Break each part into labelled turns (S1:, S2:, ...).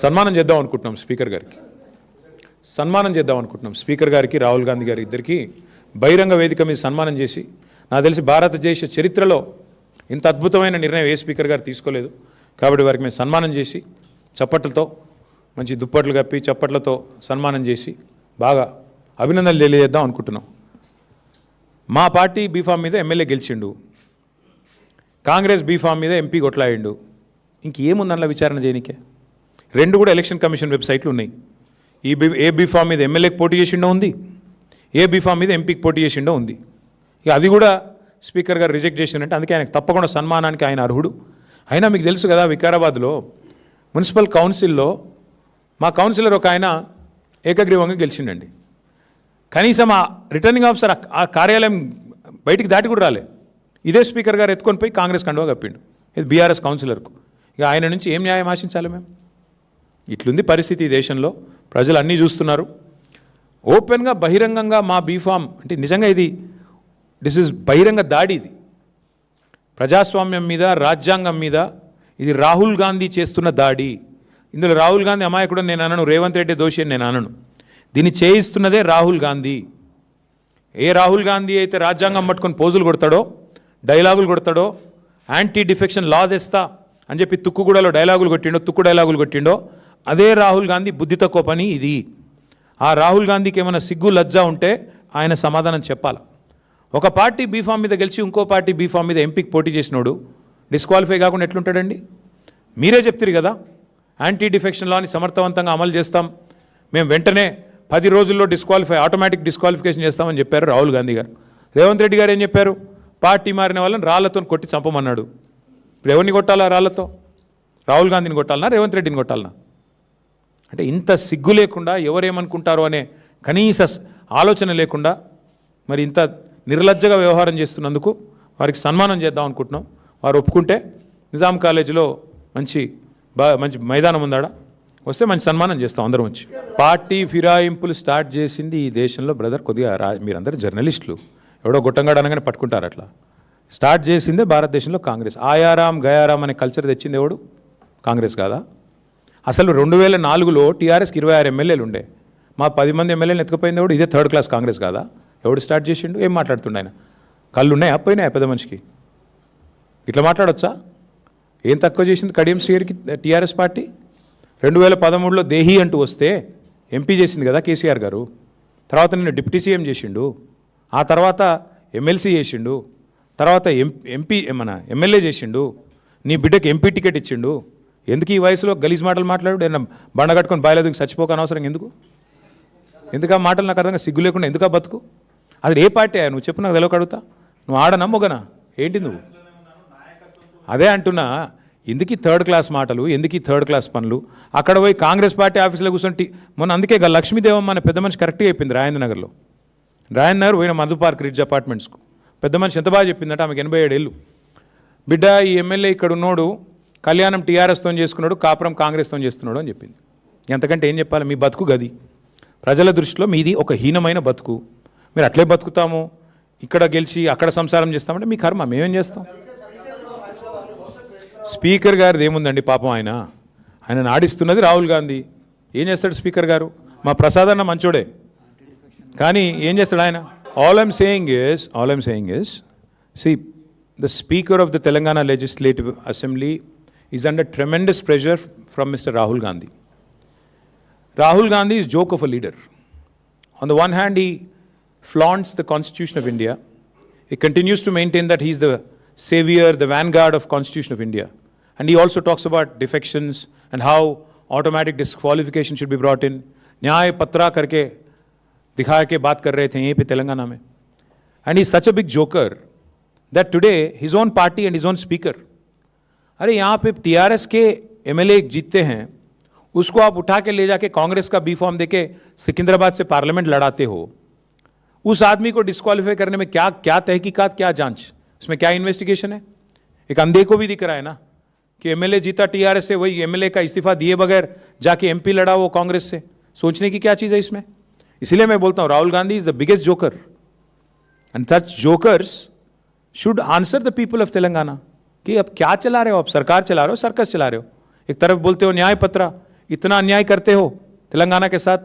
S1: సన్మానం చేద్దాం అనుకుంటున్నాం స్పీకర్ గారికి. స్పీకర్ గారికి రాహుల్ గాంధీ గారి ఇద్దరికి బహిరంగ వేదిక మీద సన్మానం చేసి, నాకు తెలిసి భారతదేశ చరిత్రలో ఇంత అద్భుతమైన నిర్ణయం ఏ స్పీకర్ గారు తీసుకోలేదు. కాబట్టి వారికి మేము సన్మానం చేసి చప్పట్లతో, మంచి దుప్పట్లు కప్పి చప్పట్లతో సన్మానం చేసి బాగా అభినందనలు తెలియజేద్దాం అనుకుంటున్నాం. మా పార్టీ బీఫామ్ మీద ఎమ్మెల్యే గెలిచిండు, కాంగ్రెస్ బీఫామ్ మీద ఎంపీ కొట్లాడిండు. ఇంకేముందన్న విచారణ చేయనికే? రెండు కూడా ఎలక్షన్ కమిషన్ వెబ్సైట్లు ఉన్నాయి. ఏ బీఫామ్ మీద ఎమ్మెల్యేకి పోటీ చేసిండో ఉంది, ఏ బీఫామ్ మీద ఎంపీకి పోటీ చేసిండో ఉంది. ఇక అది కూడా స్పీకర్ గారు రిజెక్ట్ చేసిందంటే అందుకే ఆయనకు తప్పకుండా సన్మానానికి ఆయన అర్హుడు. అయినా మీకు తెలుసు కదా, వికారాబాద్లో మున్సిపల్ కౌన్సిల్లో మా కౌన్సిలర్ ఒక ఆయన ఏకగ్రీవంగా గెలిచిండండి. కనీసం ఆ రిటర్నింగ్ ఆఫీసర్ ఆ కార్యాలయం బయటికి దాటి కూడా రాలే. ఇదే స్పీకర్ గారు ఎత్తుకొని పోయి కాంగ్రెస్ కండువా కప్పిండు, ఇది బీఆర్ఎస్ కౌన్సిలర్కు. ఇక ఆయన నుంచి ఏం న్యాయం ఆశించాలి మేము? ఇట్లుంది పరిస్థితి ఈ దేశంలో. ప్రజలు అన్నీ చూస్తున్నారు. ఓపెన్గా బహిరంగంగా మా బీఫామ్ అంటే నిజంగా దిస్ ఇస్ బహిరంగ దాడి. ఇది ప్రజాస్వామ్యం మీద, రాజ్యాంగం మీద ఇది రాహుల్ గాంధీ చేస్తున్న దాడి. ఇందులో రాహుల్ గాంధీ అమాయకుడు నేను అనను, రేవంత్ రెడ్డి దోషి అని నేను అనను. దీన్ని చేయిస్తున్నదే రాహుల్ గాంధీ. ఏ రాహుల్ గాంధీ అయితే రాజ్యాంగం పట్టుకొని పోజులు కొడతాడో, డైలాగులు కొడతాడో, యాంటీ డిఫెక్షన్ లా తెస్తా అని చెప్పి తుక్కుగూడలో తుక్కు డైలాగులు కొట్టిండో అదే రాహుల్ గాంధీ బుద్ధి తక్కువ పని ఇది. ఆ రాహుల్ గాంధీకి ఏమైనా సిగ్గు లజ్జ ఉంటే ఆయన సమాధానం చెప్పాలి. ఒక పార్టీ బీఫామ్ మీద గెలిచి ఇంకో పార్టీ బీఫామ్ మీద ఎంపీకి పోటీ చేసినోడు డిస్క్వాలిఫై కాకుండా ఎట్లుంటాడండి? మీరే చెప్తారు కదా, యాంటీ డిఫెక్షన్ లాని సమర్థవంతంగా అమలు చేస్తాం, మేము వెంటనే 10 రోజుల్లో ఆటోమేటిక్ డిస్క్వాలిఫికేషన్ చేస్తామని చెప్పారు రాహుల్ గాంధీ గారు. రేవంత్ రెడ్డి గారు ఏం చెప్పారు? పార్టీ మారిన వాళ్ళని రాళ్లతో కొట్టి చంపమన్నాడు. ఇప్పుడు ఎవరిని కొట్టాలా రాళ్లతో? రాహుల్ గాంధీని కొట్టాలనా, రేవంత్ రెడ్డిని కొట్టాలనా? అంటే ఇంత సిగ్గు లేకుండా, ఎవరేమనుకుంటారో అనే కనీస ఆలోచన లేకుండా మరి ఇంత నిర్లజ్జగా వ్యవహారం చేస్తున్నందుకు వారికి సన్మానం చేద్దాం అనుకుంటున్నాం. వారు ఒప్పుకుంటే నిజాం కాలేజీలో మంచి మైదానం ఉందాడ, వస్తే మంచి సన్మానం చేస్తాం అందరం వచ్చి. పార్టీ ఫిరాయింపులు స్టార్ట్ చేసింది ఈ దేశంలో బ్రదర్. కొద్దిగా మీరందరూ జర్నలిస్టులు, ఎవడో గొట్టంగాడు అనగానే పట్టుకుంటారు. అట్లా స్టార్ట్ చేసిందే భారతదేశంలో కాంగ్రెస్. ఆయారాం గయారాం అనే కల్చర్ తెచ్చింది ఎవడు? కాంగ్రెస్ కాదా? అసలు 2004లో టీఆర్ఎస్కి 26 ఎమ్మెల్యేలు ఉండే, మా 10 మంది ఎమ్మెల్యేలు ఎత్తుకుపోయింది ఎవడు? ఇదే థర్డ్ క్లాస్ కాంగ్రెస్ కాదా? ఎవడు స్టార్ట్ చేసిండు? ఏం మాట్లాడుతుండే ఆయన? కళ్ళు ఉన్నాయా? పోయినాయా పెద్ద మనిషికి? ఇట్లా మాట్లాడొచ్చా? ఏం తక్కువ చేసింది కడియం శ్రీగారికి టీఆర్ఎస్ పార్టీ? 2013లో దేహి అంటూ వస్తే ఎంపీ చేసింది కదా కేసీఆర్ గారు. తర్వాత నిన్ను డిప్యూటీ సీఎం చేసిండు, ఆ తర్వాత ఎమ్మెల్సీ చేసిండు, తర్వాత ఎమ్మెల్యే చేసిండు, నీ బిడ్డకి ఎంపీ టికెట్ ఇచ్చిండు. ఎందుకు ఈ వయసులో గలీజ్ మాటలు మాట్లాడు? బండ కట్టుకొని బాయలేదు చచ్చిపోక అనవసరం ఎందుకు? ఎందుకు ఆ మాటలు నాకు అర్థంగా సిగ్గు లేకుండా ఎందుకు బతుకు? అది ఏ పార్టీ నువ్వు చెప్పు, నాకు తెలియక అడుగుతా. నువ్వు ఆడనా మొగనా ఏంటి నువ్వు? అదే అంటున్నా, ఎందుకు థర్డ్ క్లాస్ మాటలు, ఎందుకు థర్డ్ క్లాస్ పనులు? అక్కడ పోయి కాంగ్రెస్ పార్టీ ఆఫీసులో కూర్చొని మొన్న అందుకే లక్ష్మీదేవమ్మ అనే పెద్ద మనిషి కరెక్ట్గా చెప్పింది రాజేంద్ర నగర్లో. రాజేంద్ర నగర్ పోయిన మధు పార్క్ రిడ్జ్ అపార్ట్మెంట్స్కు పెద్ద మనిషి ఎంత బాగా చెప్పిందంటే, ఆమెకు 87 ఏళ్ళు. బిడ్డ, ఈ ఎమ్మెల్యే ఇక్కడ ఉన్నోడు కళ్యాణం టీఆర్ఎస్తో చేసుకున్నాడు, కాపురం కాంగ్రెస్తో చేస్తున్నాడు అని చెప్పింది. ఎంతకంటే ఏం చెప్పాలి? మీ బతుకు గది. ప్రజల దృష్టిలో మీది ఒక హీనమైన బతుకు. మీరు అట్లే బతుకుతాము, ఇక్కడ గెలిచి అక్కడ సంసారం చేస్తామంటే మీ కర్మ, మేమేం చేస్తాం? స్పీకర్ గారిది ఏముందండి పాపం, ఆయన నాడిస్తున్నది రాహుల్ గాంధీ. ఏం చేస్తాడు స్పీకర్ గారు? మా ప్రసాద్ అన్న మంచోడే, కానీ ఏం చేస్తాడు ఆయన? All I'm saying is see, the Speaker of the Telangana Legislative Assembly is under tremendous pressure from Mr. Rahul Gandhi. Rahul Gandhi is joke of a leader. On the one hand, he flaunts the Constitution of India. He continues to maintain that he is the savior, the vanguard of Constitution of India. And he also talks about defections and how automatic disqualification should be brought in. न्याय पत्रा करके दिखा के बात कर रहे थे यहीं पे तेलंगाना में. And he is such a big joker that today his own party and his own speaker, अरे यहाँ पे टीआरएस के एमएलए जीतते हैं, उसको आप उठा के ले जाके कांग्रेस का बी फॉर्म देके सिकंदराबाद से पार्लियामेंट लड़ाते हो. उस आदमी को डिस्क्वालीफाई करने में क्या तहकीकात, क्या जांच, इसमें क्या इन्वेस्टिगेशन है? एक अंधे को भी दिख रहा है ना कि एमएलए जीता टीआरएस से, वही एमएलए का इस्तीफा दिए बगैर जाके एमपी लड़ा वो कांग्रेस से. सोचने की क्या चीज़ है इसमें? इसलिए मैं बोलता हूँ Rahul Gandhi is the biggest joker, and such jokers should answer the people of Telangana कि अब क्या चला रहे हो, आप सरकार चला रहे हो, सर्कस चला रहे हो. एक तरफ बोलते हो न्याय पत्रा, इतना अन्याय करते हो तेलंगाना के साथ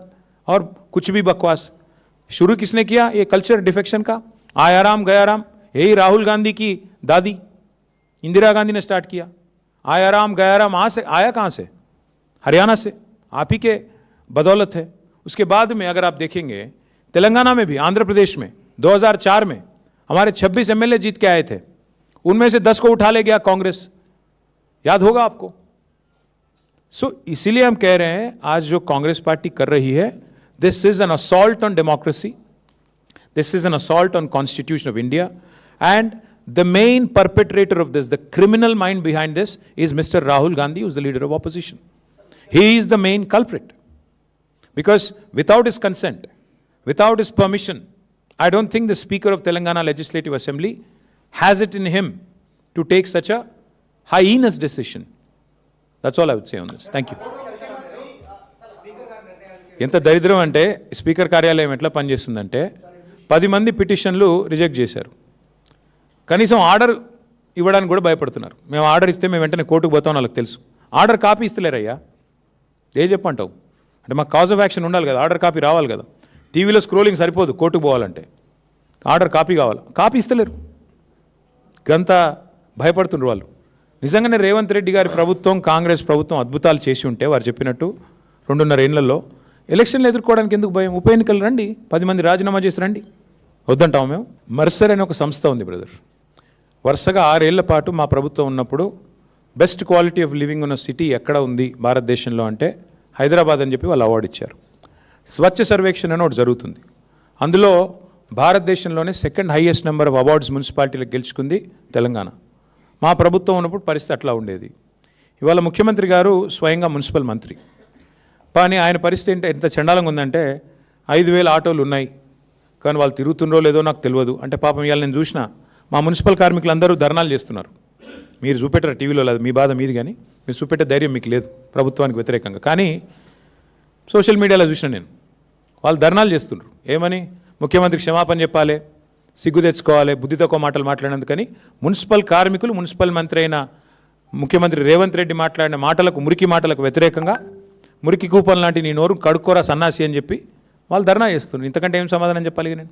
S1: और कुछ भी बकवास। शुरू किसने किया ये कल्चर डिफेक्शन का? आया राम गया राम, यही राहुल गांधी की दादी इंदिरा गांधी ने स्टार्ट किया। आया राम गया राम आया कहाँ से? हरियाणा से, आप ही के बदौलत है। उसके बाद में अगर आप देखेंगे तेलंगाना में भी, आंध्र प्रदेश में 2004 में हमारे 26 एमएलए जीत के आए थे, उनमें से 10 को उठा ले गया कांग्रेस, याद होगा आपको। इसीलिए हम कह रहे हैं आज जो कांग्रेस पार्टी कर रही है, this is an assault on democracy, this is an assault on constitution of India, and the main perpetrator of this, the criminal mind behind this is Mr. Rahul Gandhi, who is the leader of opposition. He is the main culprit. Because without his consent, without his permission, I don't think the Speaker of Telangana Legislative Assembly has it in him to take such a heinous decision. That's all I would say on this. Thank you. ఎంత దరిద్రం అంటే speaker కార్యాలయం ఎట్లా పనిచేస్తుందంటే 10 మంది పిటిషన్లు reject చేశారు. కనీసం order ఇవ్వడానికి కూడా భయపడుతున్నారు. మేము ఆర్డర్ ఇస్తే మేము వెంటనే కోర్టుకు పోతాం వాళ్ళకి తెలుసు. ఆర్డర్ కాపీ ఇస్తలేరయ్యా, ఏ చెప్పంటావు? అంటే మాకు కాజ్ ఆఫ్ యాక్షన్ ఉండాలి కదా, ఆర్డర్ కాపీ రావాలి కదా. టీవీలో స్క్రోలింగ్ సరిపోదు, కోర్టుకు పోవాలంటే ఆర్డర్ కాపీ కావాలి, కాపీ ఇస్తలేరు. గంత భయపడుతున్నారు వాళ్ళు. నిజంగానే రేవంత్ రెడ్డి గారి ప్రభుత్వం, కాంగ్రెస్ ప్రభుత్వం అద్భుతాలు చేసి ఉంటే వారు చెప్పినట్టు 2.5 ఏళ్లలో ఎలక్షన్లు ఎదుర్కోవడానికి ఎందుకు భయం? ఉప ఎన్నికలు రండి, 10 మంది రాజీనామా చేసి రండి, వద్దంటాం మేము. మర్సర్ అనే ఒక సంస్థ ఉంది బ్రదర్, వరుసగా 6 ఏళ్ల పాటు మా ప్రభుత్వం ఉన్నప్పుడు బెస్ట్ క్వాలిటీ ఆఫ్ లివింగ్ ఉన్న సిటీ ఎక్కడ ఉంది భారతదేశంలో అంటే హైదరాబాద్ అని చెప్పి వాళ్ళు అవార్డు ఇచ్చారు. స్వచ్ఛ సర్వేక్షణ అని ఒకటి జరుగుతుంది, అందులో భారతదేశంలోనే 2nd highest number of awards మున్సిపాలిటీలకు గెలుచుకుంది తెలంగాణ. మా ప్రభుత్వం ఉన్నప్పుడు పరిస్థితి అట్లా ఉండేది. ఇవాళ ముఖ్యమంత్రి గారు స్వయంగా మున్సిపల్ మంత్రి, కానీ ఆయన పరిస్థితి ఏంటి, ఎంత చండాలంగా ఉందంటే 5,000 ఆటోలు ఉన్నాయి కానీ వాళ్ళు తిరుగుతుండ్రో లేదో నాకు తెలియదు. అంటే పాపం ఇవాళ నేను చూసిన మా మున్సిపల్ కార్మికులందరూ ధర్నాలు చేస్తున్నారు. మీరు చూపెట్టారు టీవీలో, లేదు మీ బాధ మీది, కానీ మీరు చూపెట్టే ధైర్యం మీకు లేదు ప్రభుత్వానికి వ్యతిరేకంగా. కానీ సోషల్ మీడియాలో చూసిన నేను, వాళ్ళు ధర్నాలు చేస్తున్నారు. ఏమని? ముఖ్యమంత్రికి క్షమాపణ చెప్పాలి, సిగ్గు తెచ్చుకోవాలి, బుద్ధి తక్కువ మాటలు మాట్లాడినందుకని మున్సిపల్ కార్మికులు, మున్సిపల్ మంత్రి అయిన ముఖ్యమంత్రి రేవంత్ రెడ్డి మాట్లాడిన మాటలకు, మురికి మాటలకు వ్యతిరేకంగా మురికి కూపన్ లాంటి నీ నోరు కడుక్కోరా సన్నాసి అని చెప్పి వాళ్ళు ధర్నా చేస్తున్నారు. ఇంతకంటే ఏం సమాధానం చెప్పాలి నేను?